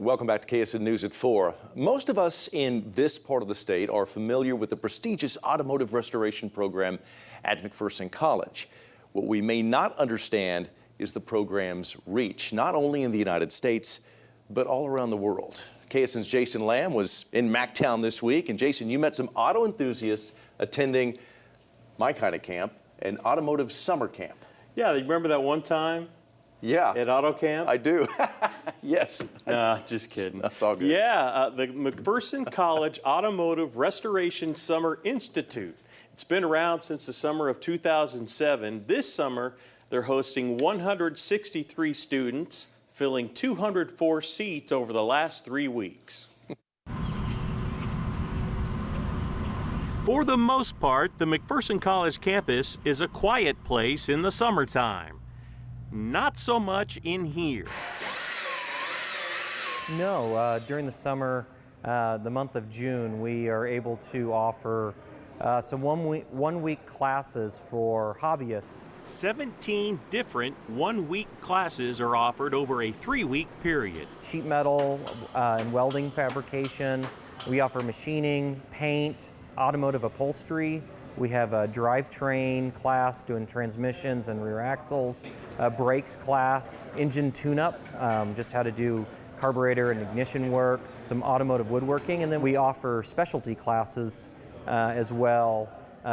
Welcome back to KSN News at 4. Most of us in this part of the state are familiar with the prestigious automotive restoration program at McPherson College. What we may not understand is the program's reach, not only in the United States, but all around the world. KSN's Jason Lamb was in MacTown this week, and Jason, you met some auto enthusiasts attending my kind of camp, an automotive summer camp. Yeah, you remember that one time? Yeah. At auto camp? I do. Yes. Nah, just kidding. That's all good. Yeah, the McPherson College Automotive Restoration Summer Institute. It's been around since the summer of 2007. This summer, they're hosting 163 students, filling 204 seats over the last 3 weeks. For the most part, the McPherson College campus is a quiet place in the summertime. Not so much in here. No, during the summer, the month of June, we are able to offer some one-week classes for hobbyists. 17 different one-week classes are offered over a 3-week period. Sheet metal and welding fabrication. We offer machining, paint, automotive upholstery. We have a drivetrain class doing transmissions and rear axles, a brakes class, engine tune-up, just how to do carburetor and ignition work, some automotive woodworking, and then we offer specialty classes as well,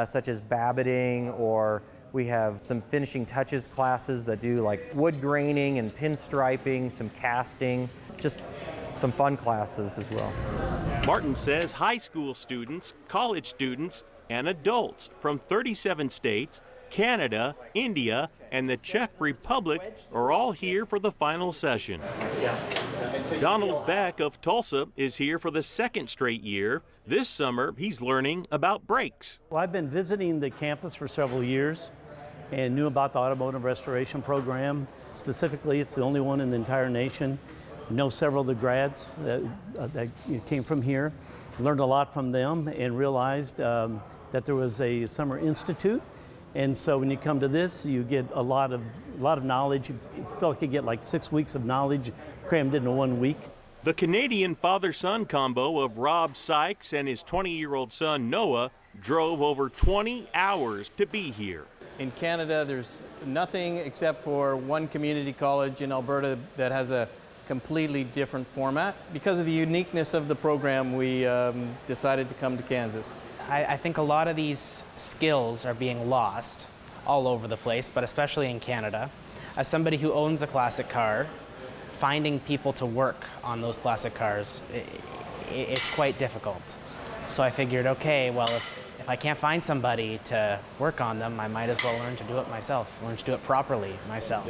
such as babbiting, or we have some finishing touches classes that do like wood graining and pinstriping, some casting, just some fun classes as well. Martin says high school students, college students, and adults from 37 states, Canada, India, and the Czech Republic are all here for the final session. Donald Beck of Tulsa is here for the second straight year. This summer, he's learning about brakes. Well, I've been visiting the campus for several years and knew about the automotive restoration program. Specifically, it's the only one in the entire nation. I know several of the grads that came from here, learned a lot from them, and realized that there was a summer institute. And so when you come to this, you get a lot of knowledge. You feel like you get like 6 weeks of knowledge crammed into 1 week. The Canadian father-son combo of Rob Sykes and his 20-year-old son Noah drove over 20 hours to be here. In Canada, there's nothing except for one community college in Alberta that has a completely different format. Because of the uniqueness of the program, we decided to come to Kansas. I think a lot of these skills are being lost all over the place, but especially in Canada. As somebody who owns a classic car, finding people to work on those classic cars, it's quite difficult. So I figured, okay, well, if I can't find somebody to work on them, I might as well learn to do it myself, learn to do it properly myself.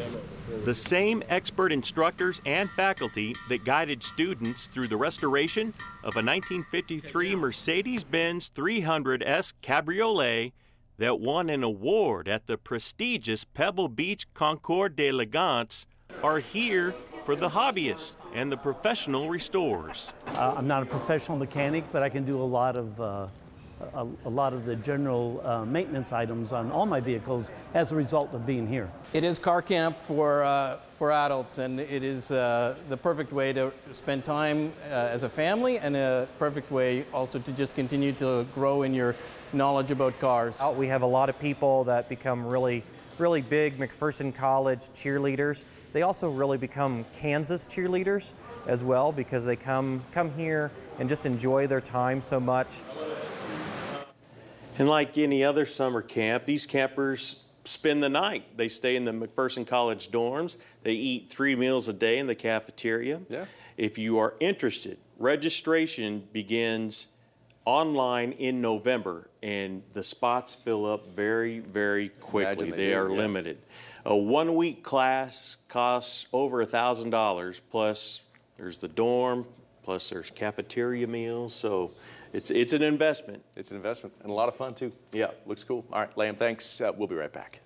The same expert instructors and faculty that guided students through the restoration of a 1953 Mercedes-Benz 300S Cabriolet that won an award at the prestigious Pebble Beach Concours d'Elegance are here for the hobbyists and the professional restorers. I'm not a professional mechanic, but I can do a lot of the general maintenance items on all my vehicles as a result of being here. It is car camp for adults, and it is the perfect way to spend time as a family, and a perfect way also to just continue to grow in your knowledge about cars. We have a lot of people that become really big McPherson College cheerleaders. They also really become Kansas cheerleaders as well, because they come here and just enjoy their time so much. And like any other summer camp, these campers spend the night. They stay in the McPherson College dorms. They eat 3 meals a day in the cafeteria. Yeah. If you are interested, registration begins online in November, and the spots fill up very, very quickly. They are limited. A 1-week class costs over $1,000, plus there's the dorm, plus there's cafeteria meals, so it's an investment. It's an investment and a lot of fun too. Yeah. Looks cool. All right, Lamb, thanks. We'll be right back.